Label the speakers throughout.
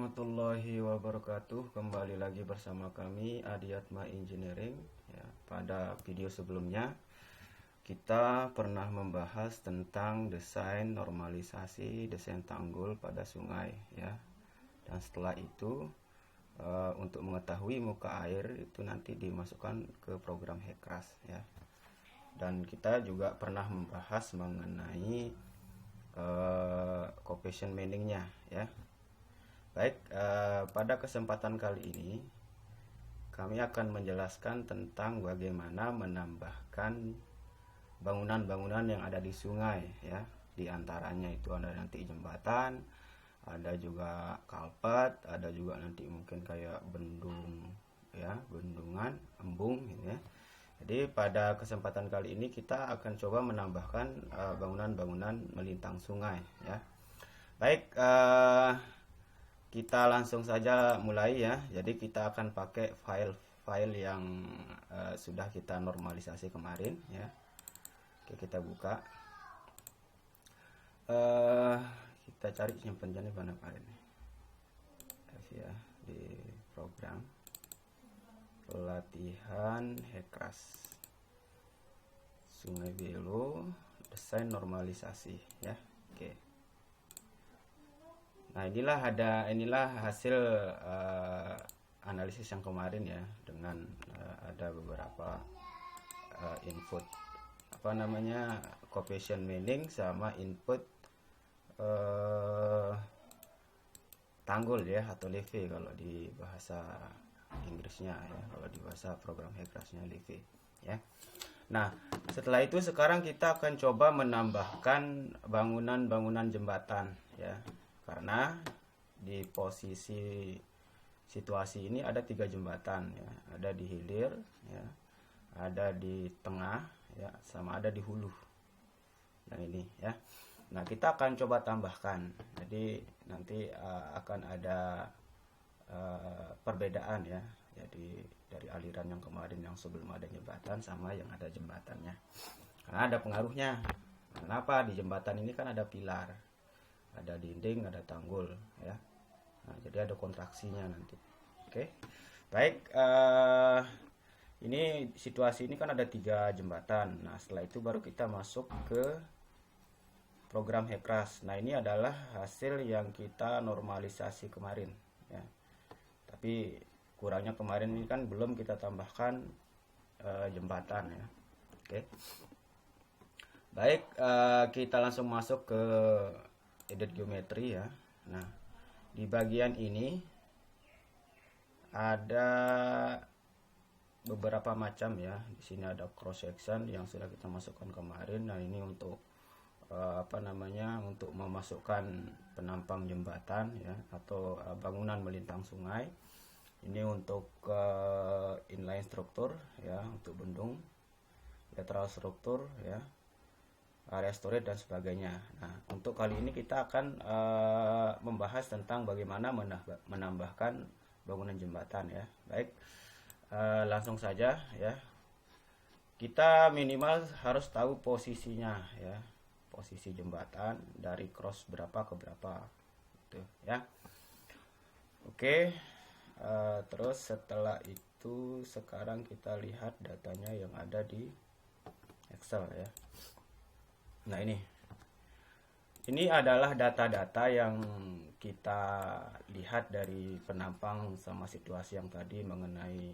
Speaker 1: warahmatullahi wabarakatuh. Kembali lagi bersama kami Adiatma Engineering ya. Pada video sebelumnya kita pernah membahas tentang desain normalisasi, desain tanggul pada sungai ya. Dan setelah itu untuk mengetahui muka air itu nanti dimasukkan ke program HECRAS ya. Dan kita juga pernah membahas mengenai coefficient meaningnya ya. Baik, pada kesempatan kali ini kami akan menjelaskan tentang bagaimana menambahkan bangunan-bangunan yang ada di sungai ya. Di antaranya itu ada nanti jembatan, ada juga kalpet, ada juga nanti mungkin kayak bendung ya, bendungan, embung gitu ya. Jadi pada kesempatan kali ini kita akan coba menambahkan bangunan-bangunan melintang sungai ya. Baik, kita langsung saja mulai ya. Jadi kita akan pakai file yang sudah kita normalisasi kemarin ya. Oke, kita buka. Kita cari simpanannya mana kemarin ya, di program pelatihan HECRAS Sungai Belo desain normalisasi ya. Oke. Nah, inilah hasil analisis yang kemarin ya, dengan ada beberapa input coefficient meaning sama input tanggul ya, atau levee kalau di bahasa Inggrisnya ya, kalau di bahasa program HECRAS-nya levee ya. Nah, setelah itu sekarang kita akan coba menambahkan bangunan-bangunan jembatan ya. Karena di posisi situasi ini ada 3 jembatan ya, ada di hilir ya, ada di tengah ya, sama ada di hulu. Nah ini ya. Nah, kita akan coba tambahkan. Jadi nanti akan ada perbedaan ya. Jadi dari aliran yang kemarin yang sebelum ada jembatan sama yang ada jembatannya. Karena ada pengaruhnya. Kenapa? Di jembatan ini kan ada pilar, ada dinding, ada tanggul ya. Nah, jadi ada kontraksinya nanti. Oke. Baik, ini situasi ini kan ada 3 jembatan. Nah, setelah itu baru kita masuk ke program HECRAS. Nah, ini adalah hasil yang kita normalisasi kemarin ya. Tapi kurangnya kemarin ini kan belum kita tambahkan jembatan ya. Oke. Baik, kita langsung masuk ke edit geometri ya. Nah, di bagian ini ada beberapa macam ya. Di sini ada cross section yang sudah kita masukkan kemarin. Nah, ini untuk untuk memasukkan penampang jembatan ya, atau bangunan melintang sungai. Ini untuk inline struktur ya, untuk bendung, lateral struktur ya, area storage dan sebagainya. Nah, untuk kali ini kita akan membahas tentang bagaimana menambahkan bangunan jembatan ya. Baik, langsung saja ya. Kita minimal harus tahu posisinya ya, posisi jembatan dari cross berapa ke berapa gitu ya. Oke, terus setelah itu sekarang kita lihat datanya yang ada di Excel ya. Nah, ini adalah data-data yang kita lihat dari penampang sama situasi yang tadi mengenai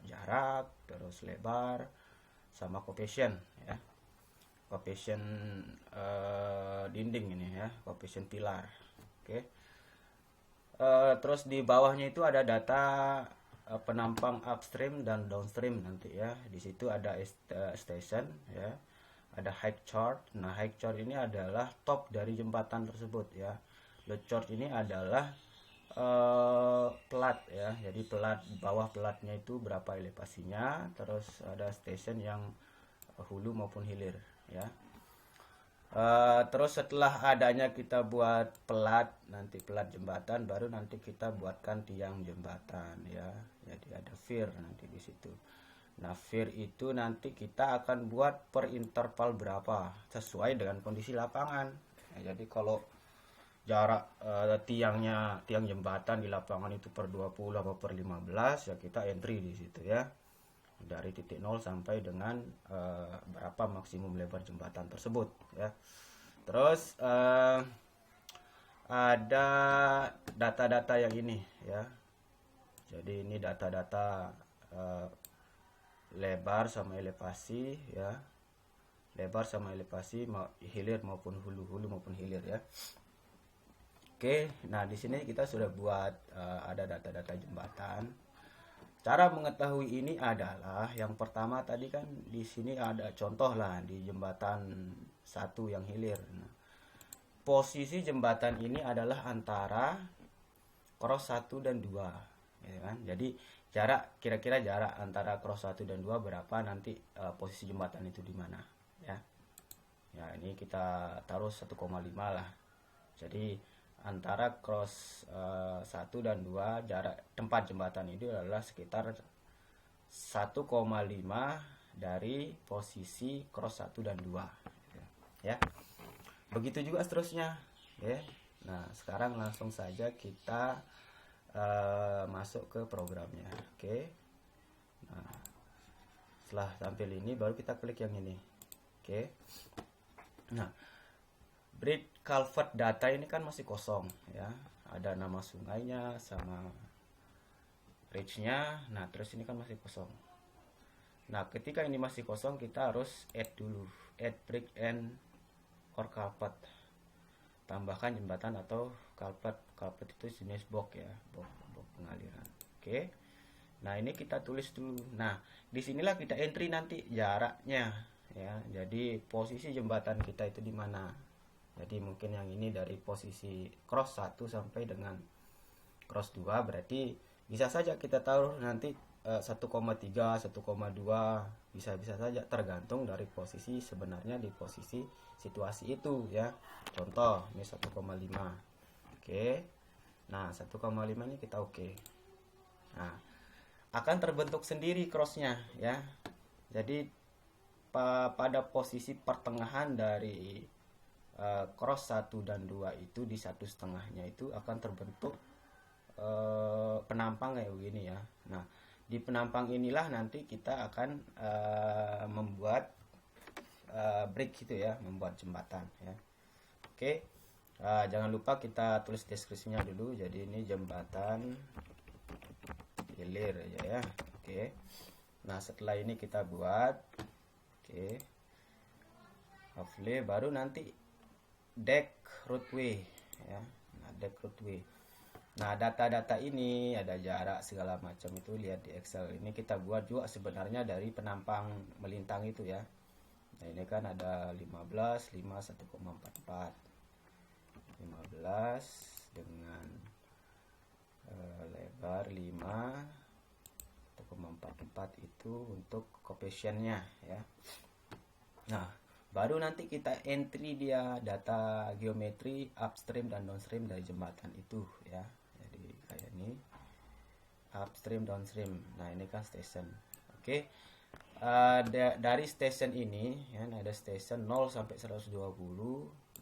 Speaker 1: jarak, terus lebar, sama coefficient ya. Coefficient dinding ini ya, coefficient pilar. Oke. Terus di bawahnya itu ada data penampang upstream dan downstream nanti ya. Di situ ada station ya. Ada height chart. Nah, height chart ini adalah top dari jembatan tersebut ya. Load chart ini adalah plat ya. Jadi bawah platnya itu berapa elevasinya. Terus ada station yang hulu maupun hilir ya. Terus setelah adanya kita buat nanti plat jembatan, baru nanti kita buatkan tiang jembatan ya. Jadi ada pier nanti di situ. Nah, pier itu nanti kita akan buat per interval berapa sesuai dengan kondisi lapangan. Ya, jadi kalau jarak tiang jembatan di lapangan itu per 20 atau per 15, ya kita entry di situ ya, dari titik 0 sampai dengan berapa maksimum lebar jembatan tersebut ya. Terus ada data-data yang ini ya. Jadi ini data-data lebar sama elevasi ya, lebar sama elevasi hilir maupun hulu maupun hilir ya. Oke, nah di sini kita sudah buat ada data-data jembatan. Cara mengetahui ini adalah yang pertama tadi kan di sini ada contoh lah di jembatan 1 yang hilir. Nah, posisi jembatan ini adalah antara cross 1 dan 2, ya kan? Jadi kira-kira jarak antara cross 1 dan 2 berapa nanti posisi jembatan itu di mana ya. Ya, ini kita taruh 1,5 lah. Jadi antara cross 1 dan 2 jarak tempat jembatan itu adalah sekitar 1,5 dari posisi cross 1 dan 2 ya. Begitu juga seterusnya ya. Nah, sekarang langsung saja kita masuk ke programnya. Oke. Nah, setelah tampil ini baru kita klik yang ini. Oke. Nah, bridge culvert data ini kan masih kosong ya, ada nama sungainya sama bridge-nya. Nah, terus ini kan masih kosong. Nah, ketika ini masih kosong kita harus add dulu, add bridge and or culvert, tambahkan jembatan atau culvert. Culvert itu jenis box ya, box pengaliran. Oke. Nah, ini kita tulis dulu. Nah, disinilah kita entry nanti jaraknya ya, jadi posisi jembatan kita itu di mana. Jadi mungkin yang ini dari posisi cross 1 sampai dengan cross 2, berarti bisa saja kita taruh nanti 1,3, 1,2, bisa saja tergantung dari posisi sebenarnya di posisi situasi itu ya. Contoh ini 1,5. Oke. Nah, 1,5 ini kita oke. Nah, akan terbentuk sendiri crossnya ya. Jadi pada posisi pertengahan dari cross 1 dan 2 itu di 1,5-nya itu akan terbentuk penampang kayak begini ya. Nah, di penampang inilah nanti kita akan membuat bridge gitu ya, membuat jembatan ya. Oke. Jangan lupa kita tulis deskripsinya dulu. Jadi ini jembatan hilir aja ya. Oke. Nah, setelah ini kita buat oke. Hopefully baru nanti deck roadway ya. Nah, deck roadway. Nah, data-data ini ada jarak segala macam itu lihat di Excel. Ini kita buat juga sebenarnya dari penampang melintang itu ya. Nah, ini kan ada 15, 5, 1,44. 15 dengan lebar 5, 1,44 itu untuk coefficientnya ya. Nah, baru nanti kita entry dia data geometri upstream dan downstream dari jembatan itu ya. Jadi kayak ini upstream downstream. Nah, ini kan station. Oke. Dari station ini ya, ada station 0 sampai 120.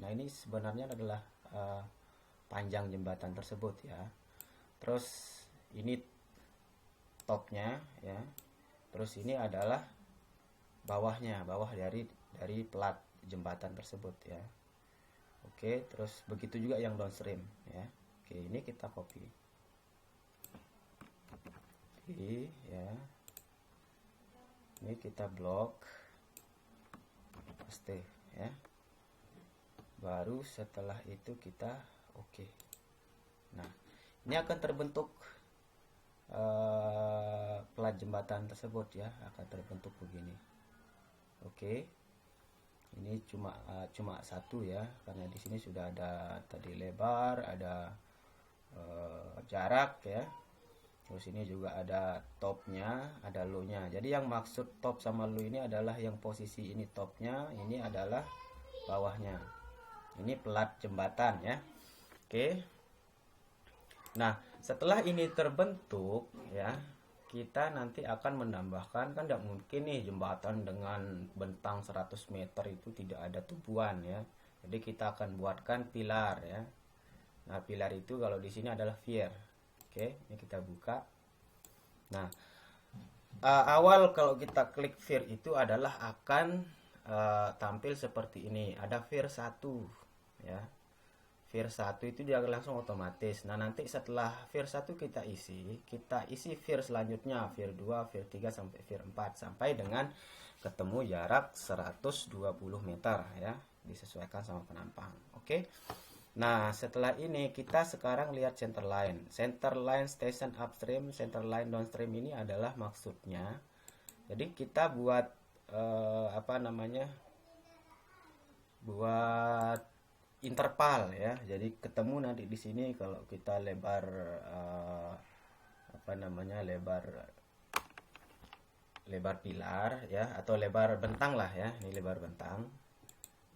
Speaker 1: Nah, ini sebenarnya adalah panjang jembatan tersebut ya. Terus ini topnya ya. Terus ini adalah bawahnya, bawah dari plat jembatan tersebut ya. Oke, terus begitu juga yang downstream ya. Oke, ini kita copy. Oke, ya. Ini kita blok. Paste ya. Baru setelah itu kita oke. Nah, ini akan terbentuk plat jembatan tersebut ya, akan terbentuk begini. Oke. Ini cuma satu ya, karena di sini sudah ada tadi lebar, ada jarak ya. Terus ini juga ada topnya, ada low-nya. Jadi yang maksud top sama low ini adalah yang posisi ini topnya, ini adalah bawahnya. Ini plat jembatan ya. Oke. Nah, setelah ini terbentuk ya, kita nanti akan menambahkan, kan tidak mungkin nih jembatan dengan bentang 100 meter itu tidak ada tumpuan ya. Jadi kita akan buatkan pilar ya. Nah, pilar itu kalau di sini adalah vir. Oke, ini kita buka. Nah, awal kalau kita klik vir itu adalah akan tampil seperti ini. Ada vir 1 ya. Vir 1 itu dia langsung otomatis. Nah, nanti setelah vir 1 kita isi vir selanjutnya, vir 2, vir 3 sampai vir 4 sampai dengan ketemu jarak 120 meter ya, disesuaikan sama penampang. Oke. Nah, setelah ini kita sekarang lihat center line. Center line station upstream, center line downstream ini adalah maksudnya. Jadi kita buat buat interval ya. Jadi ketemu nanti di sini kalau kita lebar lebar pilar ya, atau lebar bentang lah ya. Ini lebar bentang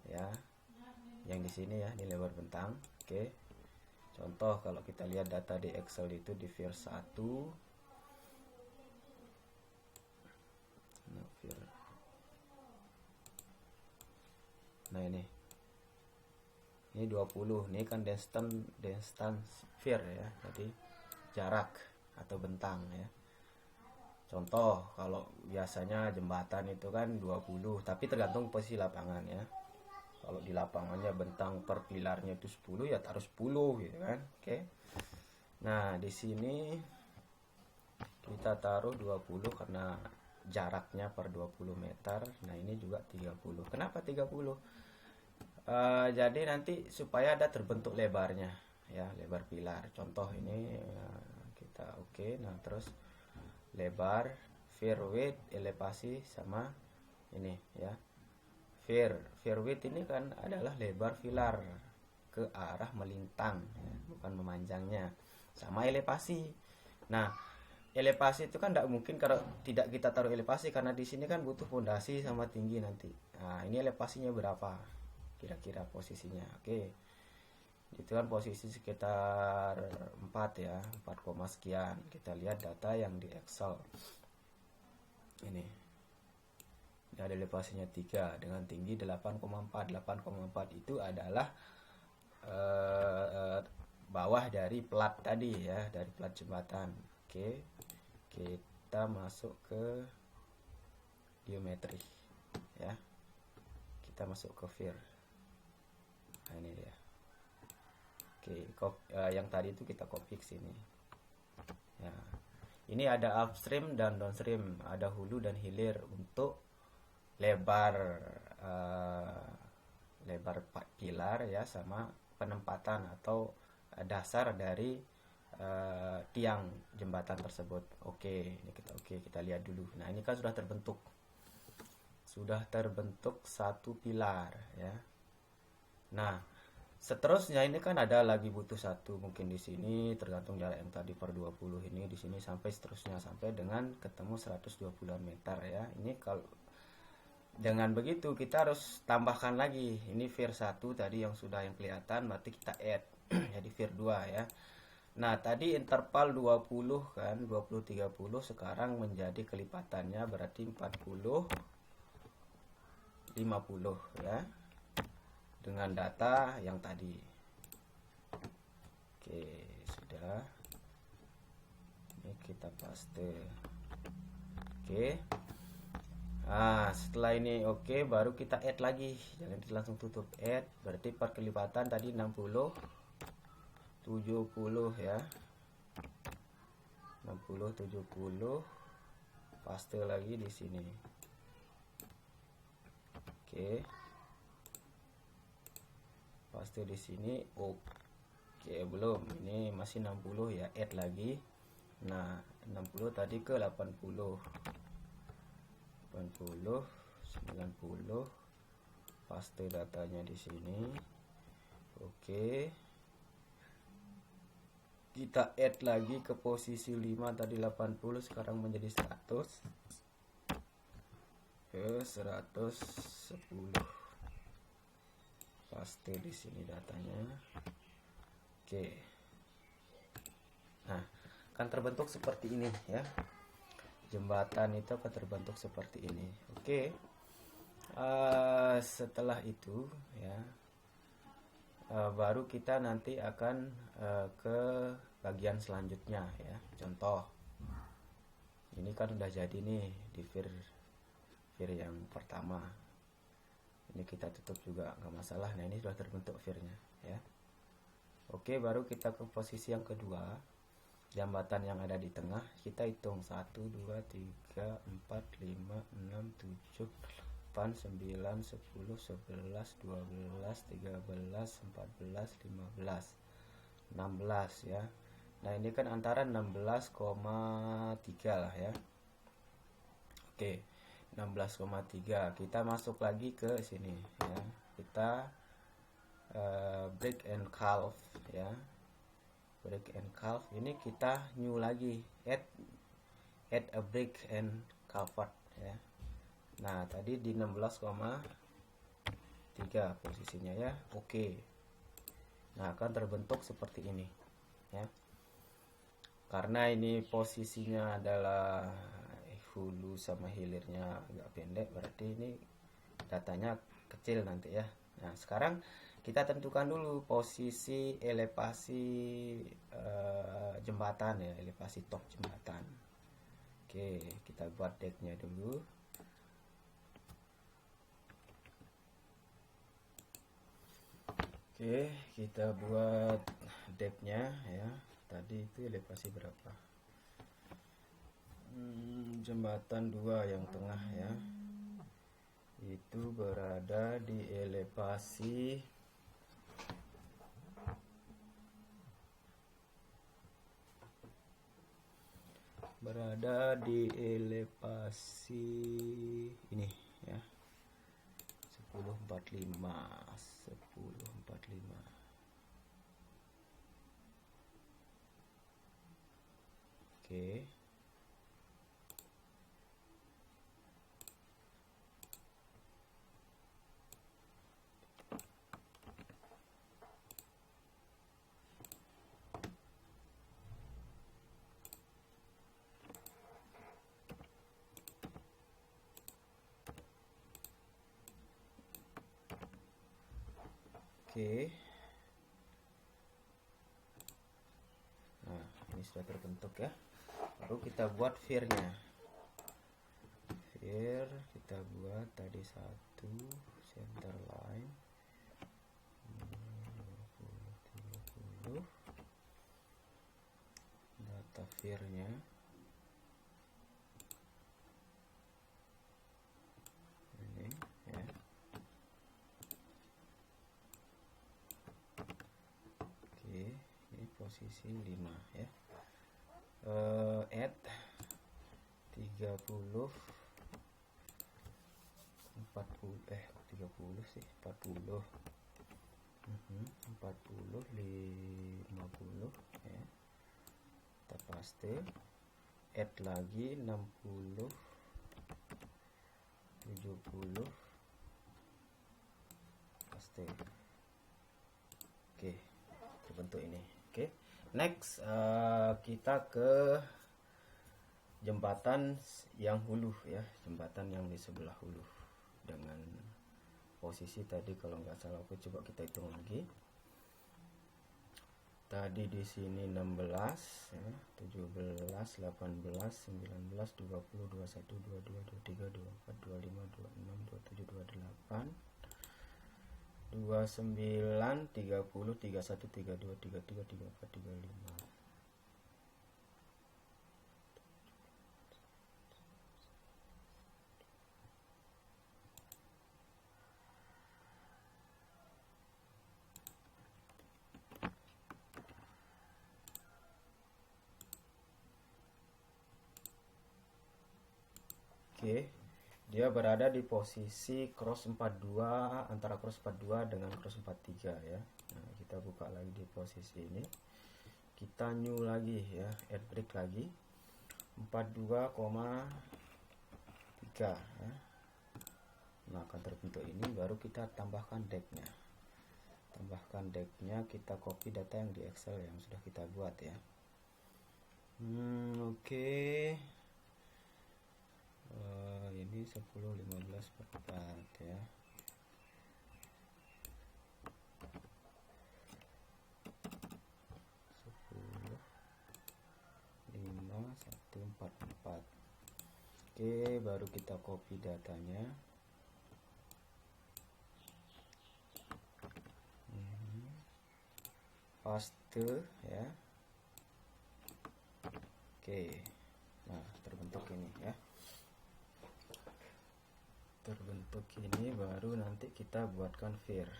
Speaker 1: ya. Yang di sini ya, ini lebar bentang. Oke. Contoh kalau kita lihat data di Excel itu di vir 1. Nah, ini 20. Ini kan distance vir ya. Jadi jarak atau bentang ya. Contoh kalau biasanya jembatan itu kan 20, tapi tergantung posisi lapangan ya. Kalau di lapangannya bentang per pilarnya itu 10 ya taruh 10 gitu kan. Oke. Nah, di sini kita taruh 20 karena jaraknya per 20 meter. Nah, ini juga 30. Kenapa 30? Jadi nanti supaya ada terbentuk lebarnya ya, lebar pilar. Contoh ini kita oke. Nah, terus lebar, vir width, elevasi sama ini ya. Vir width ini kan adalah lebar pilar ke arah melintang ya, bukan memanjangnya. Sama elevasi. Nah, elevasi itu kan tidak mungkin kalau tidak kita taruh elevasi, karena di sini kan butuh fondasi sama tinggi nanti. Nah, ini elevasinya berapa kira-kira posisinya. Oke. Itu kan posisi sekitar 4 ya, 4, sekian. Kita lihat data yang di Excel. Ini ada elevasinya 3 dengan tinggi 8,4. 8,4 itu adalah bawah dari plat tadi ya, dari plat jembatan. Oke. Kita masuk ke geometri ya. Kita masuk ke vir. Nah, ini dia. Oke, yang tadi itu kita copy ke sini. Ya. Ini ada upstream dan downstream, ada hulu dan hilir untuk lebar pilar ya, sama penempatan atau dasar dari tiang jembatan tersebut. Oke, ini kita lihat dulu. Nah, ini kan sudah terbentuk satu pilar ya. Nah, seterusnya ini kan ada lagi butuh satu, mungkin di sini tergantung jarak yang tadi per 20 ini, di sini sampai seterusnya sampai dengan ketemu 120 meter ya. Ini kalau dengan begitu kita harus tambahkan lagi. Ini vir 1 tadi yang sudah yang kelihatan, berarti kita add jadi vir 2 ya. Nah, tadi interval 20 kan, 20 30 sekarang menjadi kelipatannya berarti 40 50 ya. Dengan data yang tadi. Oke, sudah. Ini kita paste. Oke. Nah, setelah ini oke, baru kita add lagi. Jangan langsung tutup add. Berarti perkelipatan tadi 60 70 ya. 60 70. Paste lagi di sini. Oke. Paste di sini. Oke, belum. Ini masih 60 ya, add lagi. Nah, 60 tadi ke 80. 80 90. Paste datanya di sini. Oke. Kita add lagi ke posisi 5 tadi 80, sekarang menjadi 100. Ke 110. Paste di sini datanya. Oke. Nah, akan terbentuk seperti ini ya. Jembatan itu akan terbentuk seperti ini. Oke. Setelah itu ya, baru kita nanti akan ke bagian selanjutnya ya. Contoh, ini kan udah jadi nih di vir yang pertama. Ini kita tutup juga nggak masalah. Nah, ini sudah terbentuk virnya ya. Oke, baru kita ke posisi yang kedua. Jambatan yang ada di tengah kita hitung 1, 2, 3, 4, 5, 6, 7, 8, 9, 10, 11, 12, 13, 14, 15, 16 ya. Nah, ini kan antara 16,3 lah ya. Oke, 16,3. Kita masuk lagi ke sini ya. Kita break and calf ya. Break and calf ini kita new lagi, add a break and calvert ya. Nah, tadi di 16,3 posisinya ya. Oke. Nah, akan terbentuk seperti ini ya. Karena ini posisinya adalah hulu sama hilirnya agak pendek, berarti ini datanya kecil nanti ya. Nah, sekarang kita tentukan dulu posisi elevasi jembatan ya, elevasi top jembatan. Oke, kita buat decknya dulu. Oke, kita buat decknya ya. Tadi itu elevasi berapa? Jembatan 2 yang tengah ya. Itu berada di elevasi ini ya, 1045. Oke. Oke. Nah, ini sudah terbentuk ya. Baru kita buat vir-nya. Vir kita buat tadi 1 center line 20, 30. Data vir-nya ini ya. Oke, ini posisi 5 ya. Add 30 sih 40 40 50 ya. Kita paste, add lagi 60 70 paste. Oke, terbentuk ini. Oke, next kita ke jembatan yang hulu ya, jembatan yang di sebelah hulu dengan posisi tadi kalau nggak salah, aku coba kita hitung lagi. Tadi di sini 16 ya, 17, 18, 19, 20, 21, 22, 23, 24, 25, 26, 27, 28, 29, 30, 31, 32, 33, 34, 35. Oke, dia berada di posisi cross 42, antara cross 42 dengan cross 43 ya. Nah, kita buka lagi di posisi ini. Kita new lagi ya, add break lagi 42,3 ya. Nah, akan terbentuk ini, baru kita tambahkan decknya. Kita copy data yang di Excel yang sudah kita buat ya. Oke. Ini 10, 15, 4 ya. Oke, baru kita copy datanya. Paste ya. Oke. Nah, terbentuk ini ya. Terbentuk ini baru nanti kita buatkan vir.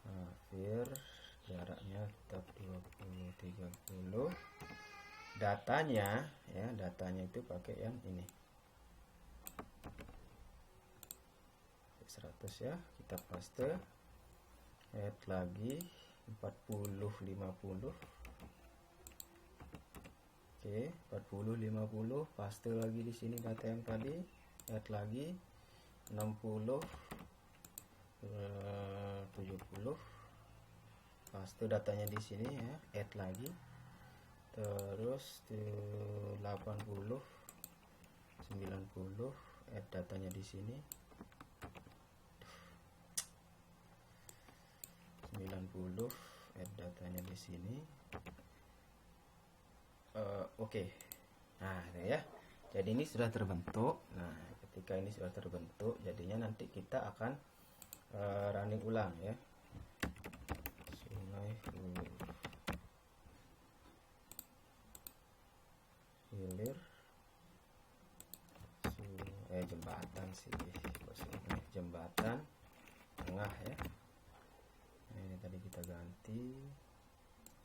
Speaker 1: Nah, vir jaraknya tetap 20 30. Datanya ya, datanya itu pakai yang ini. 100 ya, kita paste. Add lagi 40 50. Oke, 40 50, paste lagi di sini data yang tadi. Add lagi 60 70. Paste datanya di sini ya, add lagi. Terus 80 90, add datanya di sini. 90, add datanya di sini. Oke. Nah, ya. Jadi ini sudah terbentuk. Nah, ketika ini sudah terbentuk, jadinya nanti kita akan running ulang ya. Sungai Hulu hilir jembatan sih, sungai jembatan tengah ya. Nah, ini tadi kita ganti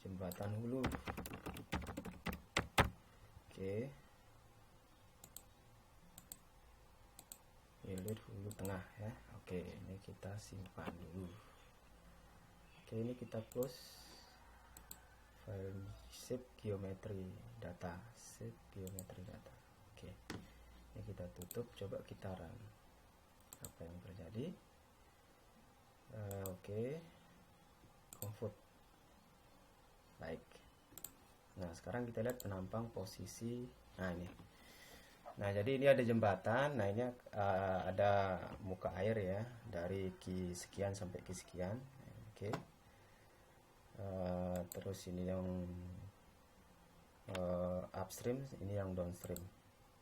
Speaker 1: jembatan hulu. Oke, hilir hulu tengah ya. Oke, ini kita simpan dulu. Oke, ini kita close file save geometry data, save geometry data. Oke, ini kita tutup, coba kita run apa yang terjadi. Oke, comfort baik. Nah, sekarang kita lihat penampang posisi. Nah, ini. Nah, jadi ini ada jembatan. Nah, ini ada muka air ya, dari Q sekian sampai Q sekian. Oke. Terus ini yang upstream, ini yang downstream.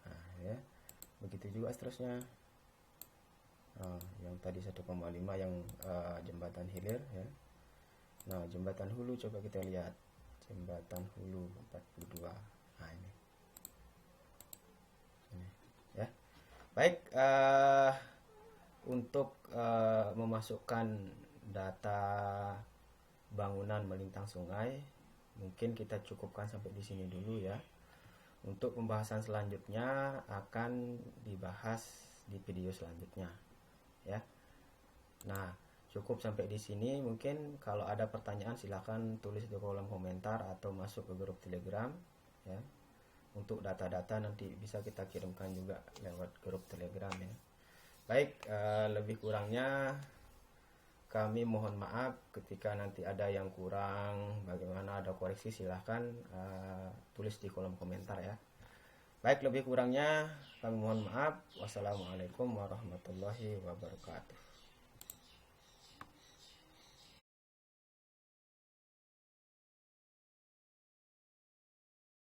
Speaker 1: Nah, ya. Begitu juga seterusnya. Yang tadi 1,5 yang jembatan hilir ya. Nah, jembatan hulu coba kita lihat. Jembatan hulu 42. Nah, ini ya. Baik, untuk memasukkan data bangunan melintang sungai mungkin kita cukupkan sampai di sini dulu ya. Untuk pembahasan selanjutnya akan dibahas di video selanjutnya ya. Nah, cukup sampai di sini. Mungkin kalau ada pertanyaan silahkan tulis di kolom komentar atau masuk ke grup Telegram ya. Untuk data-data nanti bisa kita kirimkan juga lewat grup Telegram ya. Baik, lebih kurangnya kami mohon maaf ketika nanti ada yang kurang, bagaimana ada koreksi silahkan tulis di kolom komentar ya. Baik, lebih kurangnya kami mohon maaf. Wassalamualaikum warahmatullahi wabarakatuh.